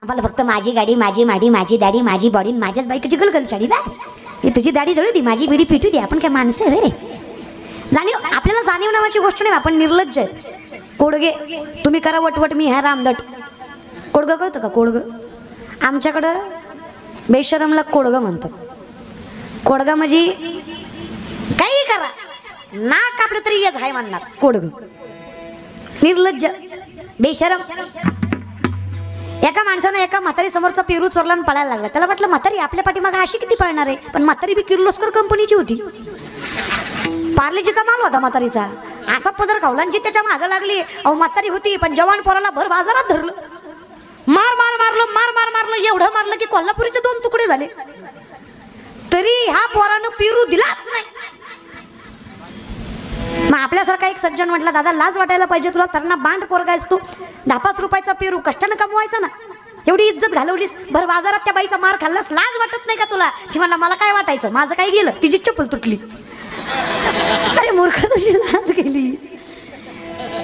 आम्हाला फक्त माझी गाडी, माझी माडी, माझी दाढी, माझी बॉडी, माझ्याच बायकोची गलगल साडी बस. ही तुझी दाढी जळू दे, माझी बिडी पिटू दे. आपण काय माणसं आहे रे? जाणीव, आपल्याला जाणीव नावाची गोष्ट नाही. आपण निर्लज्ज आहे. कोडगे तुम्ही करा वटवट, मी ह्या रामदट. कोडगं कळतं का? कोडगं आमच्याकडं बेशरमला कोडगं म्हणतात. कोडगा म्हणजे काही करा, नाक कापलं तरी येच आहे म्हणणार कोडगं. निर्लज्ज, बेशरम. एका माणसानं एका म्हातारी समोरचा पेरू चोरला आणि पळायला लागला. त्याला वाटलं म्हातारी आपल्या पाठीमागे अशी किती पळणार आहे, पण म्हातारी बी किर्लोस्कर कंपनीची होती. पार्लेजीचा माल होता म्हातारीचा. असा पदर खावला आणि जी त्याच्या मागं लागली. अहो म्हातारी होती पण जवान पोराला भर बाजारात धरलं, मार मार मारलं, मार मार मारलं, एवढं मारलं की कोल्हापुरीचे 2 तुकडे झाले. तरी ह्या पोरानं पेरू दिलाच नाही. मग आपल्यासारखा एक सज्जन म्हटला, दादा लाज वाटायला पाहिजे तुला, तरणा बांड पोरगा आहेस तू. 10-5 रुपयाचा पेरू कष्टानं कमवायचा ना. एवढी इज्जत घालवलीस, भर बाजारात त्या बाईचा मार खाल्लास, लाज वाटत नाही का तुला? ती म्हणला मला काय वाटायचं, माझं काय गेलं, तिची चप्पल तुटली. अरे मूर्ख, तुझी लाज गेली.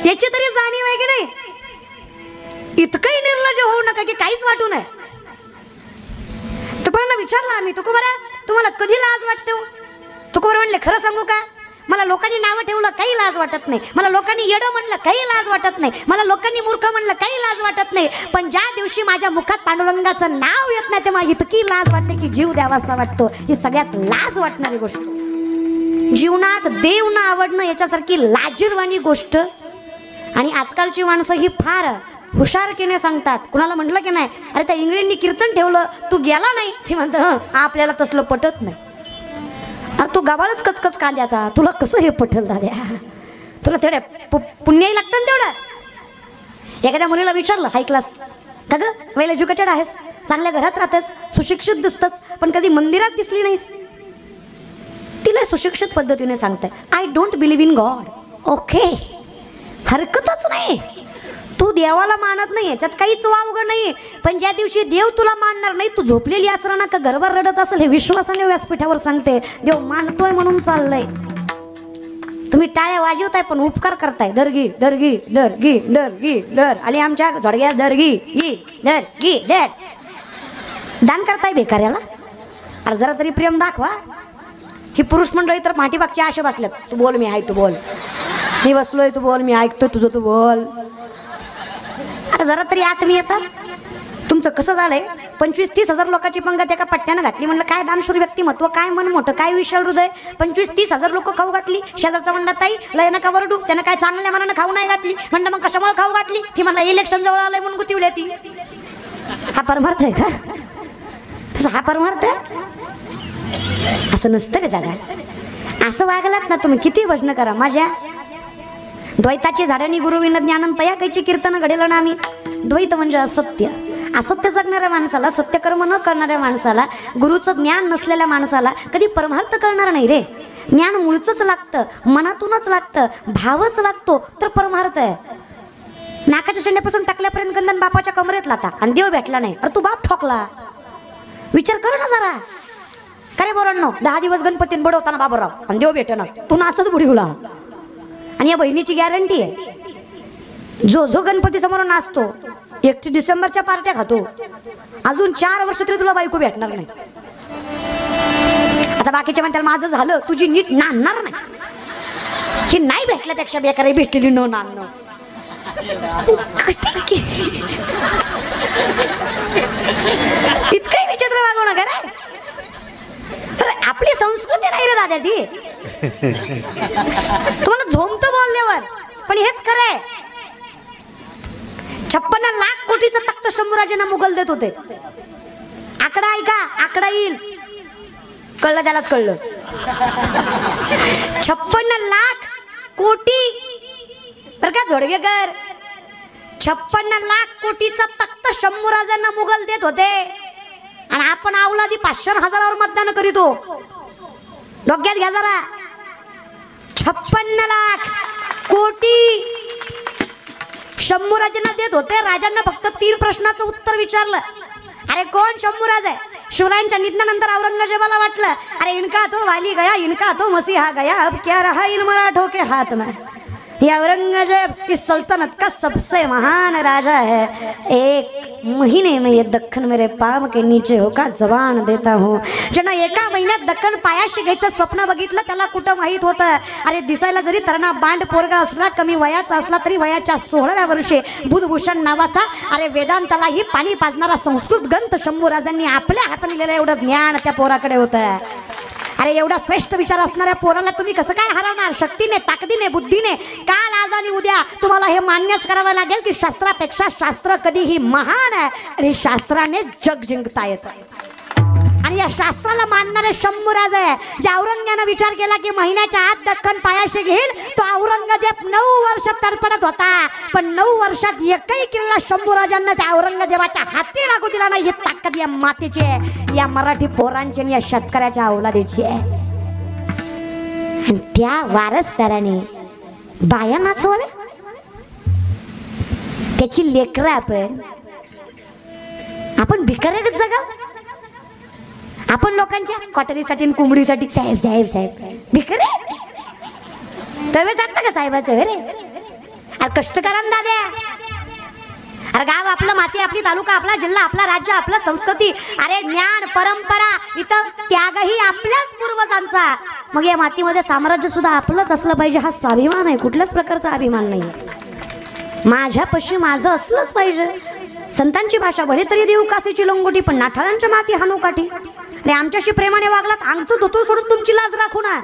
याची तरी जाणीव आहे की नाही? इतकंही निर्लज्ज होऊ नका की काहीच वाटू नये. तुकोबांना विचारलं आम्ही, तुकोबरा तुम्हाला कधी लाज वाटते? तुकोबरा म्हणले, खरं सांगू का, मला लोकांनी नावं ठेवलं काही लाज वाटत नाही, मला लोकांनी येडं म्हणलं काही लाज वाटत नाही, मला लोकांनी मूर्ख म्हणलं काही लाज वाटत नाही, पण ज्या दिवशी माझ्या मुखात पांडुरंगाचं नाव येत नाही तेव्हा इतकी लाज वाटते की जीव द्यावासा वाटतो. ही सगळ्यात लाज वाटणारी गोष्ट. जीवनात देव न आवडणं याच्यासारखी लाजीरवाणी गोष्ट. आणि आजकालची माणसं ही फार हुशारकीने सांगतात. कुणाला म्हटलं की नाही, अरे त्या इंग्रजींनी कीर्तन ठेवलं तू गेला नाही, ती म्हणतं आपल्याला तसलं पटत नाही. अरे तू गबाळच कचकच कांद्याचा, तुला कसं हे पटेल दाद्या? तुला तेवढ्या पुण्याही लागतं ना तेवढं. एखाद्या मुलीला विचारलं, हाय क्लास का ग, वेल एज्युकेटेड आहेस, चांगल्या घरात राहतेस, सुशिक्षित दिसतस, पण कधी मंदिरात दिसली नाहीस. तिला सुशिक्षित पद्धतीने सांगते, I don't believe in God. Okay, हरकतच नाही. तू देवाला मानत नाही, याच्यात काहीच वावगं नाही. पण ज्या दिवशी देव तुला मानणार नाही, तू झोपलेली असणार ना का घरभर रडत असेल, हे विश्वासाने व्यासपीठावर सांगते. देव मानतोय म्हणून चाललंय. तुम्ही टाळ्या वाजवताय पण उपकार करताय. दर्गी दर्गी दर्गी दर्गी दर आली आमच्या झडग्या, दर्गी गी दर्गी दर. दान करताय बेकार्याला. अरे जरा तरी प्रेम दाखवा. ही पुरुष मंडळी तर पाठीमागची आशा बसल्यात, तू बोल मी आहे, तू बोल, मी बसलोय तू बोल, मी ऐकतोय तुझं तू बोल. अरे जरा तरी आत मी येतात. तुमचं कसं झालंय, 25-30 हजार लोकांची पंगत एका पट्ट्यानं घातली. म्हणलं काय दानशूर व्यक्तिमत्व, काय मन मोठं, काय विशाल हृदय. 25-30 हजार लोक खाऊ घातली. शेजारचा म्हणला, ताई लय नका वरडू, त्यानं काय चांगल्या मनानं खाऊ नाही घातली. म्हणलं मग कशामुळे खाऊ घातली? ती म्हणला इलेक्शन जवळ आलंय म्हणून गुतीवली ती. हा परमार्थ आहे का? तसं हा परमार्थ असं नसतं रे दादा. असं वागलात ना तुम्ही, किती वचन करा माझ्या. द्वैताची झाडांनी गुरुविन ज्ञानन तया कैची कीर्तन घडेल ना आम्ही. द्वैत म्हणजे असत्य. असत्य जगणाऱ्या माणसाला, सत्यकर्म न करणाऱ्या माणसाला, गुरुचं ज्ञान नसलेल्या माणसाला कधी परमार्थ कळणार नाही रे. ज्ञान मूळचंच लागतं, मनातूनच लागतं, भावच लागतो तर परमार्थ आहे. नाकाच्या शेंड्यापासून टाकल्यापर्यंत गंधन बापाच्या कमरेत लाता आणि देव भेटला नाही. अरे तू बाप ठोकला. विचार कर ना जरा. का रे बोरांनो, 10 दिवस गणपतीन बडवताना बाबूराव आणि देव भेटना, तू नाचत बुडीवला. आणि या बहिणीची गॅरंटी आहे, जो जो गणपती समोर नाचतो, 1 डिसेंबरच्या पार्ट्या खातो, अजून 4 वर्ष तरी तुला बायको भेटणार नाही. आता बाकीच्या म्हणतात माझं झालं, तुझी नीट नांदणार नाही. ही नाही भेटल्यापेक्षा बेकार भेटलेली न नांदणं. इतकंही विचित्र वागू नका रे. आपली संस्कृती नाही रे दादा ती. तुम्हाला झोमतं बोलल्यावर, पण हेच खरंय. 56 लाख कोटीचं तख्त शंभूराजांना मुघल देत होते. आकडा ऐका, आकडा येईल, कळलं त्यालाच कळलं. 56 लाख कोटी बर का झोडगेकर. 56 लाख कोटीचा तख्त शंभूराजांना मुघल देत होते आणि आपण अवलादी 500,000वर मतदान करीतो. डोक्यात घ्या जरा. 56 लाख कोटी शंभूराजांना देत होते. राजांना फक्त 3 प्रश्नाचं उत्तर विचारलं. अरे कोण शंभूराज आहे? शिवरायांच्या निधनानंतर औरंगजेबाला वाटलं, अरे इनका तो वाली गया, इनका तो मसीहा गया, अब क्या रहा इन मराठों के हाथ में. ये औरंगजेब इस सल्तनत का सबसे महान राजा है. एक महीने में ये दक्कन मेरे पाव के नीचे हो का जबान देता हूँ. ज्यानं एका महिन्यात दक्कन पायाशी घ्यायचं स्वप्न बघितलं त्याला कुठं माहित होतं अरे दिसायला जरी तरणा बांड पोरगा असला कमी वयाचा असला तरी वयाच्या 16व्या वर्षी बुधभूषण नावाचा अरे वेदांतालाही पाणी पाजणारा संस्कृत ग्रंथ शंभूराजांनी आपल्या हातात लिहिलेलं एवढं ज्ञान त्या पोराकडे होतं. अरे एवढा श्रेष्ठ विचार असणाऱ्या पोराला तुम्ही कसं काय हरवणार? शक्तीने, ताकदीने, बुद्धीने. काल, आज आणि उद्या तुम्हाला हे मान्यच करावं लागेल की शास्त्रापेक्षा शास्त्र कधीही महान आहे आणि शास्त्राने जग जिंकता येतं. आणि या शास्त्राला मानणारे शंभूराज आहे. जे औरंग्यानं विचार केला की महिन्याच्या आत दक्कन पायाशी घेईल तो औरंगजेब 9 वर्ष तडफडत होता. पण 9 वर्षात एकही किल्ला शंभूराजांना त्या औरंगजेबाच्या हाती लागू दिला नाही. ही ताकद या मातीची आहे, या मराठी पोरांची आणि या शेतकऱ्याच्या अवलादीची आहे. आणि त्या वारसदाराने बाया नाचवावे, त्याची लेकरं आपण भिकाऱ्यागत जगाव. आपण लोकांच्या कॉटरीसाठी कोंबडीसाठी साहेब साहेब साहेब भिकारी तुम्ही जाता का साहेबाचं रे? अरे कष्ट करा ना दाद्या. अरे गाव आपलं, माती आपली, तालुका आपला, जिल्हा आपला, राज्य आपलं, संस्कृती, अरे ज्ञान, परंपरा, इथं त्यागही आपल्याच पूर्वजांचा. मग या मातीमध्ये साम्राज्य सुद्धा आपलंच असलं पाहिजे हा स्वाभिमान आहे, कुठल्याच प्रकारचा अभिमान नाही. माझ्यापाशी माझं असलंच पाहिजे. संतांची भाषा भले तरी देऊ कासेची लंगोटी पण नाठाळांच्या माती हानू काठी. आणि आमच्याशी प्रेमाने वागलात आमचं धोतर सोडून तुमची लाज राखू ना.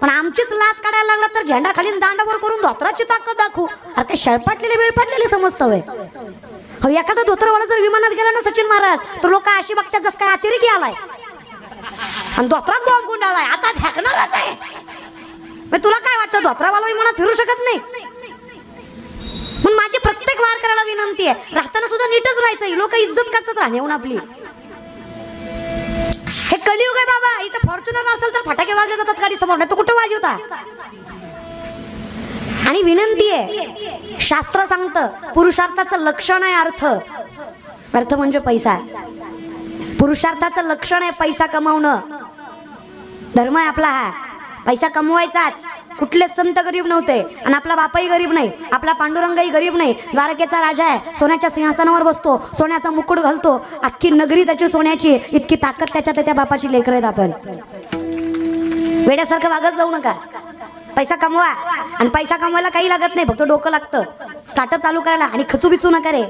पण आमचीच लाज काढायला लागला तर झेंडा खाली दांडावर करून धोत्राची ताकद दाखवू. अरे काय शळपाटलेले वेळपाटलेले समजतं वय. हो एखादा धोत्रवाला जर विमानात गेला ना सचिन महाराज तर लोक अशी बघतात जस काय अतिरेकी आलाय आणि धोत्रात बॉम्ब गुंडाळाय आता फेकणारच आहे. तुला काय वाटतं धोत्रावाला विमानात फिरू शकत नाही? पण माझी प्रत्येक वार करायला विनंती आहे, राहताना सुद्धा नीटच राहायचं. लोक इज्जत करतात राहण्याहून आपली. हे कलियुग आहे बाबा. इथं फॉर्च्युनर असेल तर फटाके वाजले जातात गाडी समोर, नाही तर कुठं वाजवता. आणि विनंती आहे, शास्त्र सांगतं पुरुषार्थाचं लक्षण आहे अर्थ. अर्थ म्हणजे पैसा. पुरुषार्थाचं लक्षण आहे पैसा कमावणं. धर्म आहे आपला हा, पैसा कमवायचाच. कुठले संत गरीब नव्हते आणि आपला बापाही गरीब नाही, आपला पांडुरंगही गरीब नाही. द्वारकेचा राजा आहे, सोन्याच्या सिंहासनावर बसतो, सोन्याचा मुकुट घालतो, अख्खी नगरी त्याची सोन्याची. इतकी ताकद त्या बापाची लेकरं आहेत. आपण वेड्यासारखं वागत जाऊ नका. पैसा कमवा आणि पैसा कमवायला काही लागत नाही, फक्त डोकं लागतं स्टार्टअप चालू करायला. आणि खचू बिचू नका रे.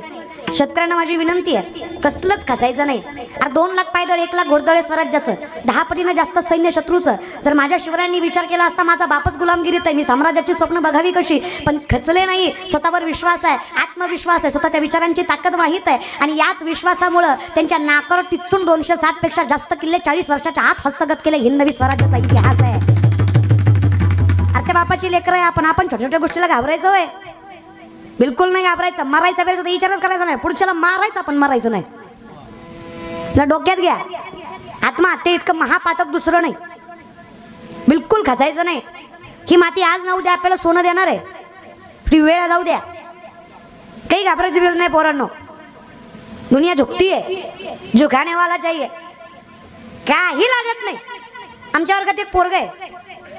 शेतकऱ्यांना माझी विनंती आहे, कसलंच खचायचं नाही. अरे 2 लाख पायदळ, 1 लाख घोडदळे स्वराज्याचं, 10 पटीनं जास्त सैन्य शत्रूचं. जर माझ्या शिवरायांनी विचार केला असता माझा बापच गुलामगिरीत आहे, मी साम्राज्याची स्वप्न बघावी कशी. पण खचले नाही. स्वतःवर विश्वास आहे, आत्मविश्वास आहे, स्वतःच्या विचारांची ताकद वाहित आहे. आणि याच विश्वासामुळं त्यांच्या नाकावर टिचून 260 पेक्षा जास्त किल्ले 40 वर्षाच्या आत हस्तगत केले. हिंदवी स्वराज्याचा इतिहास आहे. अरे बापाची लेकर आहे आपण छोट्या छोट्या गोष्टीला घाबरायचं होय? बिलकुल नाही घाबरायचं. मारायचा वेळेस विचारच करायचा नाही, पुढच्याला मारायचं पण मारायचं नाही. जर डोक्यात घ्या, आत्महत्या इतकं महापातक दुसरं नाही. बिलकुल खचायचं नाही. ही माती आज ना उद्या आपल्याला सोनं देणार आहे. ती वेळ जाऊ द्या, काही घाबरायची गरज नाही पोरांनो. दुनिया झुकती आहे, झुकाने वाला चाहिए. काही लागत नाही. आमच्या वर्गात एक पोरग आहे,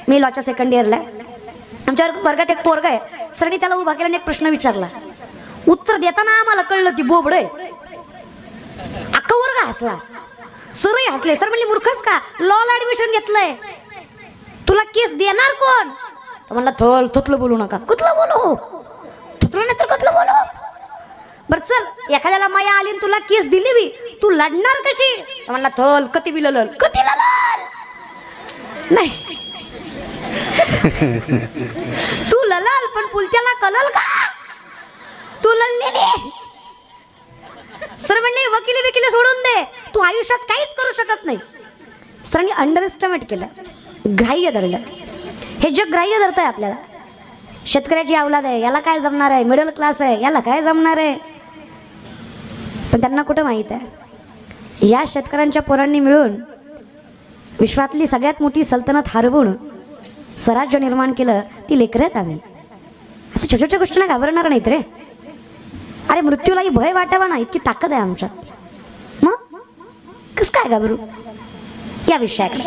मी लॉच्या 2nd इयरला. आमच्या वर्गात एक पोरग आहे. सरनी त्याला उभा केला आणि एक प्रश्न विचारला. उत्तर देताना आम्हाला कळलं ती बोबड आहे. अख्खा वर्ग हसला, सरही हसले. सर म्हणली मूर्खच का, लॉला ऍडमिशन घेतलंय, तुला केस देणार कोण? तो म्हणला थल थुतलं बोलू नका. कुठलं बोलू? थुतलं नाही तर कुठलं बोलू? बर चल, एखाद्याला माया आली तुला केस दिली बी, तू लढणार कशी? तो म्हणला थल कती बी ललल. कती ललल नाही तू ललल पण पुलत्याला कलल का? तू लललेली. सर म्हणले वकिली सोडून दे, तू आयुष्यात काहीच करू शकत नाही. सरांनी अंडरएस्टिमेट केलं, ग्राह्य धरलं. हे जग ग्राह्य धरतंय आपल्याला. शेतकऱ्याची अवलाद आहे, याला काय जमणार आहे? मिडल क्लास आहे, याला काय जमणार आहे? पण त्यांना कुठं माहित आहे, या शेतकऱ्यांच्या पोरांनी मिळून विश्वातली सगळ्यात मोठी सल्तनत हरवून स्वराज्य निर्माण केलं. ती लेकरं आहेत आम्ही. असं छोट्या छोट्या गोष्टींना घाबरणार नाहीत रे. अरे मृत्यूलाही भय वाटावा ना, इतकी ताकद आहे आमच्यात. मग कस काय घाबरू या विषयाकडे?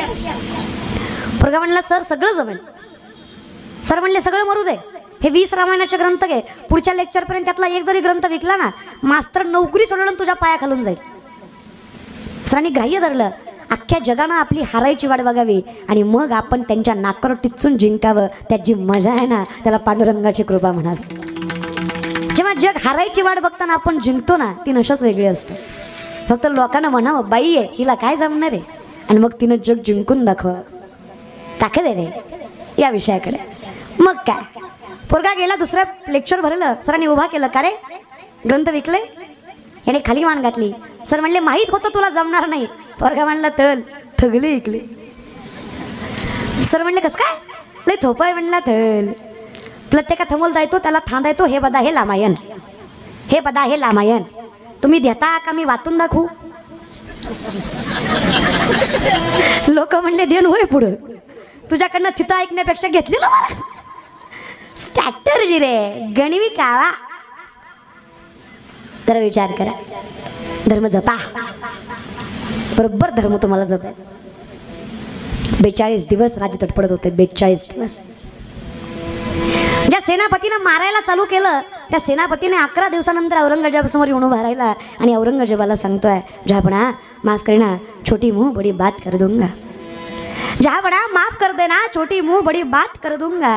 पोरगा म्हणला सर सगळं जमेल. सर म्हणले सगळं मरू दे, हे 20 रामायणाचे ग्रंथ घे, पुढच्या लेक्चरपर्यंत त्यातला एक जरी ग्रंथ विकला ना, मास्तर नोकरी सोडून तुझ्या पाया खालून जाईल. सरांनी ग्राह्य धरलं, अख्ख्या जगानं आपली हारायची वाट बघावी आणि मग आपण त्यांच्या नाकावर टिचून जिंकावं. त्याची मजा आहे ना, त्याला पांडुरंगाची कृपा म्हणावी. जेव्हा जग हारायची वाट बघताना आपण जिंकतो ना, ती नशाच वेगळी असते. फक्त लोकांना म्हणावं, बाई आहे हिला काय जमणार आहे, आणि मग तिनं जग जिंकून दाखवा. ताकद आहे रे या विषयाकडे. मग काय, पोरगा गेला, दुसऱ्या लेक्चर भरलं, सरांनी उभा केलं, का रे ग्रंथ विकले? याने खाली मान घातली. सर म्हणले, माहीत होतं तुला जमणार नाही. पोरगा म्हणला, तल ठगले ऐकले. सर म्हणले, कस काय? लय थोपाय. म्हणला, तल प्रत्येका थमोल दायतो, त्याला थांबायतो. हे बदा हे रामायण, हे बदा हे रामायण. तुम्ही देता का मी वाचून दाखवू? लोक म्हणले, देण होय पुढं, तुझ्याकडनं तिथं ऐकण्यापेक्षा घेतलेलं बरं. स्ट्रॅटर्जी रे, गणवी कावा. जरा विचार करा, धर्म जपा, बरोबर धर्म तुम्हाला जपा. 42 दिवस राज्य तडपडत होते. 42 दिवस. ज्या सेनापतीनं मारायला चालू केलं, त्या सेनापतीने 11 दिवसानंतर औरंगजेबासमोर येऊन उभा राहिला आणि औरंगजेबाला सांगतोय, जहापणा माफ करना, छोटी मुंह बड़ी बात कर दूंगा. जहापणा माफ कर देना, छोटी मुंह बड़ी बात कर दूंगा.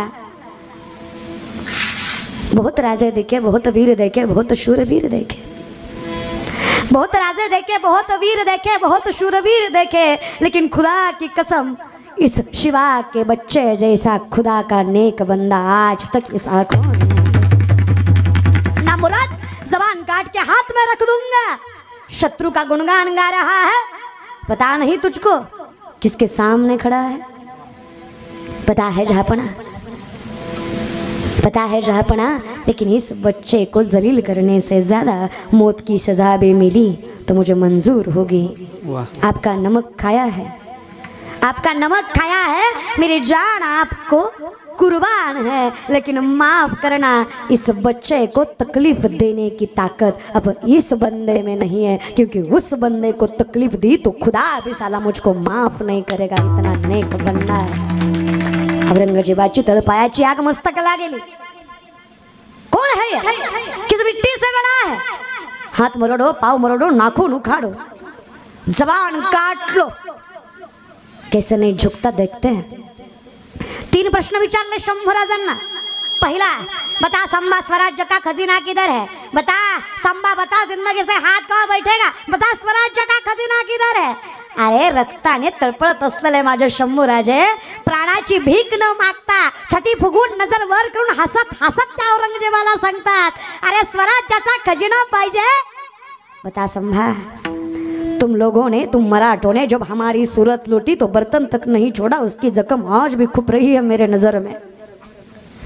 बहुत राजे देखे, बहुत वीर देखे, बहुत शूरवीर देखे. बहुत राजे देखे, बहुत वीर देखे, बहुत शूरवीर देखे, लेकिन खुदा की कसम इस शिवा के बच्चे जैसा खुदा का नेक बंदा आज तक इस आंखों ना. मुराद जबान काट के हाथ में रख दूंगा. शत्रु का गुणगान गा रहा है, पता नहीं तुझको किसके सामने खड़ा है. पता है जहापना, पता है जहापना, लेकिन इस बच्चे को जलील करने से ज्यादा मौत की सजा भी मिली तो मुझे मंजूर होगी. आपका नमक खाया है, आपका नमक खाया है, मेरी जान आपको कुर्बान है, लेकिन माफ करना, इस बच्चे को तकलीफ देने की ताकत अब इस बंदे में नहीं है, क्योंकि उस बंदे को तकलीफ दी तो खुदा भी साला मुझको माफ नहीं करेगा. इतना नेक बंदा है. औरंगजेबाची तळपायाची आग मस्तकाला गेली. कोण है ये? किस मिट्टी से बना है? हाथ मरोड़ो, पाव मरोड़ो, नाखून उखाड़ो, जबान काट लो, कैसे नहीं झुकता देखते हैं. 3 प्रश्न विचारले शंभूराजांना. पहला, बता संबा स्वराज्य का खजीना किधर है? बता संबा, बता जिंदगी से हाथ कहाँ बैठेगा? बता स्वराज्य का खजीना किधर है? अरे रक्ताने तळपळत असलेले माझे शंभूराजे प्राणाची भीक न मागता छटी फुगून नजर वर करून हसत हसत त्या औरंगजेबाला सांगतात, अरे स्वराज्याचा खजिना पाहिजे. बता संभा, तुम लोगों ने, तुम मराठों ने जब हमारी सूरत लूटी तो बर्तन तक नहीं छोड़ा. उसकी जख्म आज भी खुप रही है मेरे नजर में.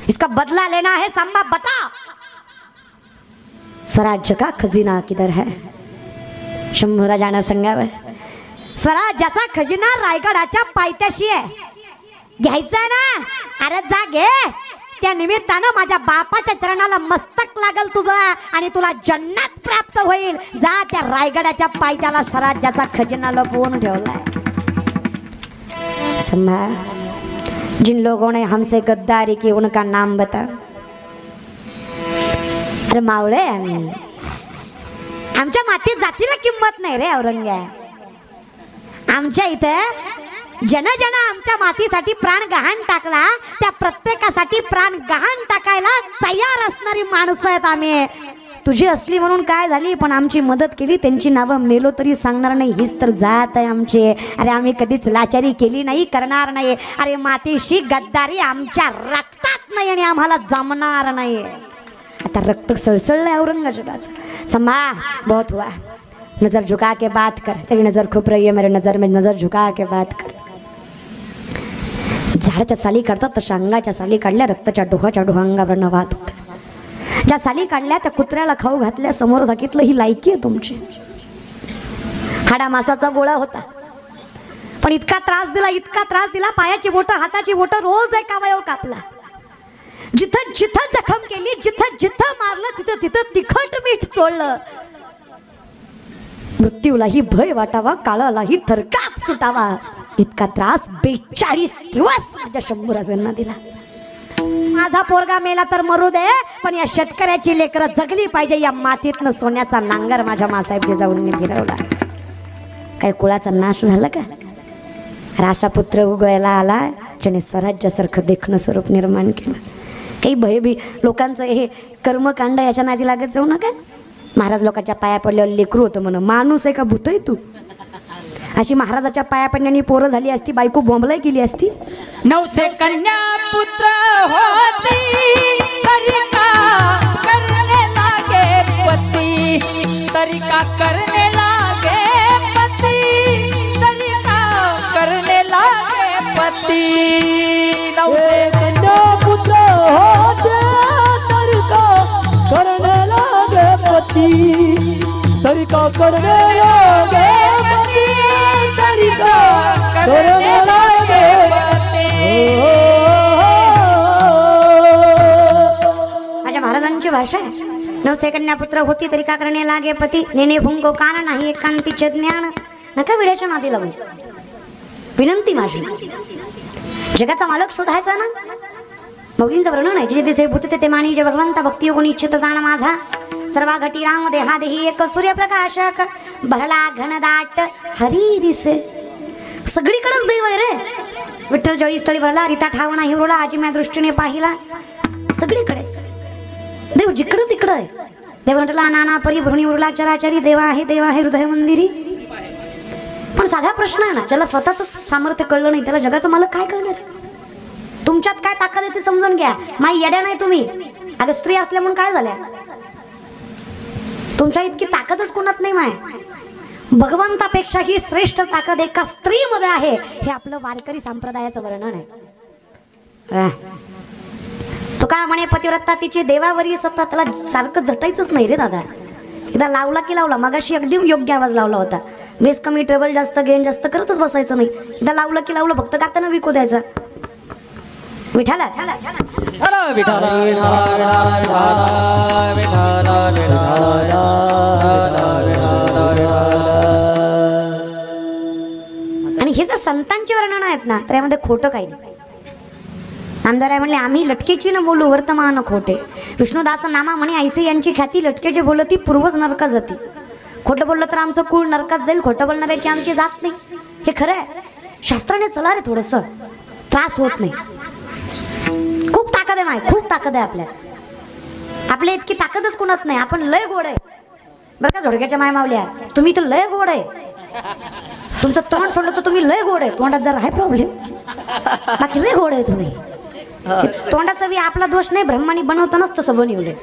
इसका बदला लेना है संभा. बता स्वराज्य का खजीना किधर है? शंभूराजांना सांगावं, स्वराज्याचा खजिना रायगडाच्या पायथ्याशी आहे, घ्यायचा ना. अरे जा घे, त्या निमित्तानं माझ्या बापाच्या चरणाला मस्तक लागल तुझं आणि तुला जन्नत प्राप्त होईल. जा त्या रायगडाच्या पायथ्याला स्वराज्याचा खजिना लपवून ठेवलाय. संभा, जिन लोगों ने हमसे गद्दारी की उनका नाम बता. अरे मावळे आम्ही, आमच्या मातीत जातीला किंमत नाही रे औरंग्या. आमच्या इथे जन आमच्या मातीसाठी प्राण गहाण टाकला, त्या प्रत्येकासाठी प्राण गहाण टाकायला तयार असणारी माणसं आहेत आम्ही. तुझी असली म्हणून काय झाली, पण आमची मदत केली, त्यांची नावं मेलो तरी सांगणार नाही, हीच तर जात आहे आमची. अरे आम्ही कधीच लाचारी केली नाही, करणार नाही. अरे मातीशी गद्दारी आमच्या रक्तात नाही आणि आम्हाला जमणार नाही. आता रक्त सळसळलंय औरंगजेबाचं. संभा, बहुत हुआ, नजर झुका के बात कर. तेरी नजर खुप रही है मेरे नजर में, नजर झुका के बात कर. झाडाच्या साली काढतात तशा अंगाच्या साली काढल्या, रक्ताच्या डोहाच्या डोहांगावरनं वाहत होत. ज्या साली काढल्या त्या कुत्र्याला खाऊ घातल्या, समोर सांगितलं ही लायकी आहे तुमची. हाडा मासाचा गोळा होता, पण इतका त्रास दिला, इतका त्रास दिला, पायाची बोटं हाताची बोटं रोज एक अवयव कापला. जिथं जिथं जखम केली, जिथं जिथं मारलं, तिथं तिथं तिखट मीठ चोळलं. मृत्यूलाही भय वाटावा, काळालाही थरकाप सुटावा, इतका त्रास 42 दिवस माझ्या शंभूराजांना दिला. माझा पोरगा मेला तर मरू दे, पण या शेतकऱ्याची लेकरं जगली पाहिजे. या मातीतनं सोन्याचा नांगर माझ्या मासाहेब जाऊन फिरवला. काही कुळाचा नाश झाला का? रासा पुत्र उगवायला आला, ज्याने स्वराज्यासारखं देखणं स्वरूप निर्माण केलं. काही भयभी लोकांचं हे कर्मकांड याच्या नादी लागत जाऊ नका. महाराज लोकांच्या पाया पडल्यावर लेकरू होतं म्हणून. माणूस आहे का भूत आहे तू? अशी महाराजाच्या पाया पडण्याने पोरं झाली असती, बायको बॉम्बलाई गेली असती. 900 कन्या पुत्र होती, तरी का करने लागे पती, तरी का करने लागे पती, तरी का करने लागे पती. 900 कन्या पुत्र होते, तरी का करने लागे पती, तरी का करने लागे पती, तरी का करने लागे पती. माझ्या महाराजांची भाषा आहे. 900 कन्या पुत्र होती, तरी का करणे लागे पती, नेणे भुंगो कान नाही एकांतीचे ज्ञान. नका विड्याच्या नादी लागू. विनंती माझी, जगाचा मालक शोधायचा ना. मौलींचं वर्णन आहे, जे दिसे भूत ते माणी, जे भगवंता भक्ती कोणी इच्छित जाण माझा. सर्वा घटी राम देहा देही, एक सूर्यप्रकाशक भरला घनदाट हरी दिसे. सगळीकडेच देव आहे रे. विठ्ठल जळी स्थळी भरला, रिता ठावणा हिरोला, आजी दृष्टीने पाहिला. सगळीकडे देव, जिकडं तिकडं आहे. देव म्हटला नाना परी भ्रुणी उरला चराचरी, देवा आहे हृदय मंदिरी. पण साधा प्रश्न आहे ना, ज्याला स्वतःच सामर्थ्य कळलं नाही त्याला जगाचं मला काय कळणार? तुमच्यात काय ताकद आहे ते समजून घ्या. माई येड्या नाही तुम्ही. अगं स्त्री असल्या म्हणून काय झाल्या? तुमच्या इतकी ताकदच कोणात नाही. माय भगवंतापेक्षा ही श्रेष्ठ ताकद एका स्त्रीमध्ये आहे. हे आपलं वारकरी संप्रदायाचं वर्णन आहे. तो का म्हणे पतिव्रता तिची देवावरी सत्ता, त्याला सारखं झटायचंच नाही रे दादा. एकदा लावला की लावला. मगाशी अगदी योग्य आवाज लावला होता. बेस कमी ट्रेबल जास्त गेन जास्त करतच बसायचं नाही. एकदा लावलं की लावलं, भक्त गाताना विकू द्यायचा. विठाला आणि हे जर संतांचे वर्णन आहेत ना, तर यामध्ये खोटं काही नाही. आमदार आहे म्हणले आम्ही लटकेची न बोलू वर्तमान खोटे. विष्णुदास नामा म्हणे ऐसे यांची ख्याती, लटकेचे बोलती पूर्वज नरका जाती. खोटं बोललं तर आमचं कुळ नरकात जाईल, खोटं बोलणाऱ्याची आमची जात नाही. हे खरं आहे. शास्त्राने चला रे, थोडंसं त्रास होत नाही. खूप ताकद आहे माय, खूप ताकद आहे आपल्यात. आपल्या इतकी ताकदच कुणात नाही. आपण लय गोड आहे बरं का झोडक्याच्या माय मावल्या. तुम्ही तर लय गोड आहे. तुमचं तोंड सोडलं तर तुम्ही लय गोड आहे. तोंडात जरा आहे प्रॉब्लेम, बाकी लय गोड आहे तुम्ही. तोंडाचा बी आपला दोष नाही. ब्रह्माने बनवतानाच तसं बनवलंय.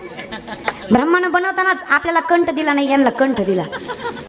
ब्रह्मानं बनवतानाच आपल्याला कंठ दिला नाही, यांना कंठ दिला.